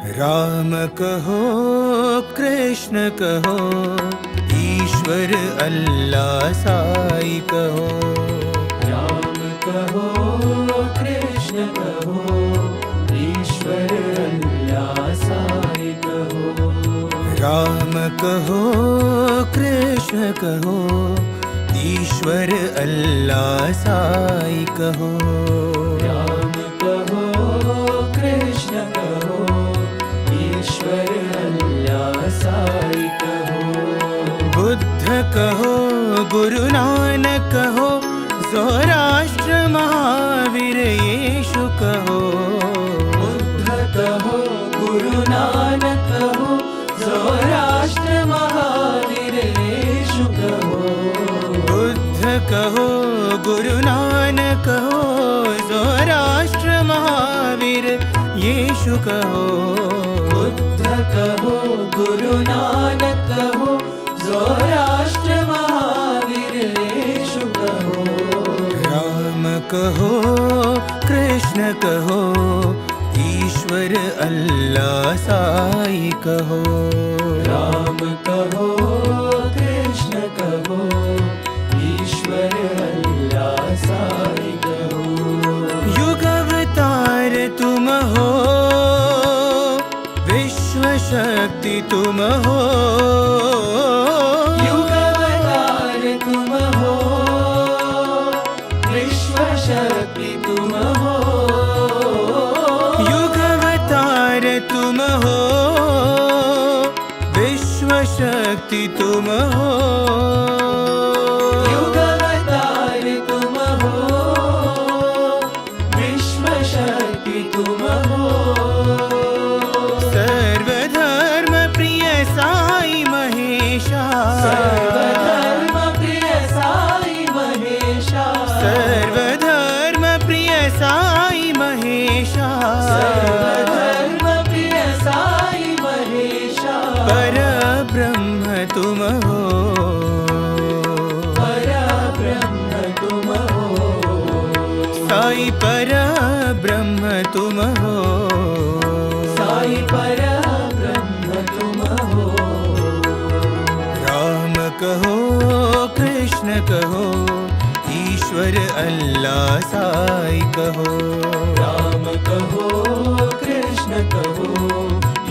राम कहो कृष्ण कहो, ईश्वर अल्लाह साई कहो। राम कहो कृष्ण कहो, ईश्वर अल्लाह साई कहो। राम कहो कृष्ण कहो, ईश्वर अल्लाह साई कहो। राम कहो कृष्ण कहो, ईश्वर अल्लाह साई कहो। बुद्ध कहो गुरु नानक कहो, सौराष्ट्र महावीर येशु कहो। बुद्ध कहो गुरु नानक कहो, सौराष्ट्र महावीर येशु कहो। बुद्ध कहो गुरु नानक कहो, सौराष्ट्र महावीर येशु कहो। बुद्ध कहो गुरु नानक कहो, सौराष्ट्र महावीर येशु कहो। राम कहो कृष्ण कहो, ईश्वर अल्लाह साई कहो। राम कहो कृष्ण कहो, ईश्वर अल्लाह साई कहो। युग अवतार तुम हो, विश्व शक्ति तुम हो। युग अवतार तुम हो, विश्व शक्ति तुम हो। युग अवतार तुम हो, विश्व शक्ति तुम हो। युग अवतार तुम हो, विश्व शक्ति तुम हो। सर्वधर्म प्रिय साई महेशा, सर्वधर्म प्रिय साई महेशा। सर्वधर्म प्रिय साई महेशा। सर्वधर्म प्रिय साई महेशा। पर ब्रह्म तुम हो, पर ब्रह्म तुम हो। साई पर ब्रह्म तुम हो। साई पर ब्रह्म तुम हो। राम कहो कृष्ण कहो, ईश्वर अल्लाह साई कहो। राम कहो कृष्ण कहो,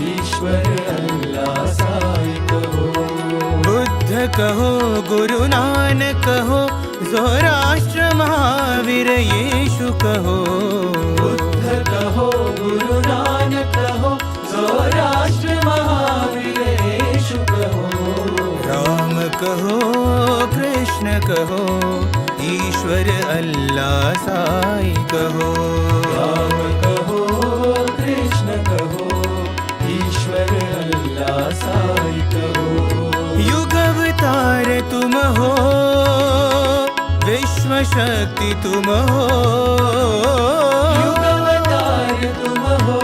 ईश्वर अल्लाह साई कहो। बुद्ध कहो गुरु नानक कहो, सौराष्ट्र महावीर येशु कहो। बुद्ध कहो गुरु नानक कहो, सौराष्ट्र महावीर येशु कहो। राम कहो कृष्ण कहो, ईश्वर अल्लाह साई कहो। राम कहो कृष्ण कहो, ईश्वर अल्लाह साई कहो। युग अवतार तुम हो, विश्व शक्ति तुम हो। युग अवतार तुम हो,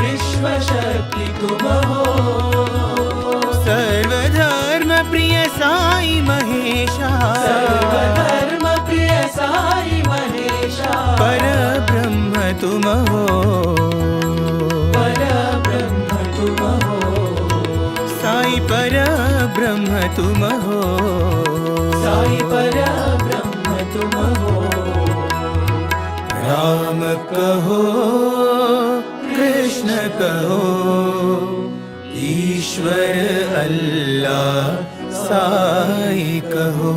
विश्व शक्ति तुम हो। सर्वधर्म प्रिय साई महेशा, सर्वधर्म प्रिय साई महेशा। पर ब्रह्म तुम हो। पर ब्रह्म तुम हो। साई पर ब्रह्म तुम हो। साई पर ब्रह्म तुम हो। राम कहो कृष्ण कहो, ईश्वर अल्लाह साई कहो।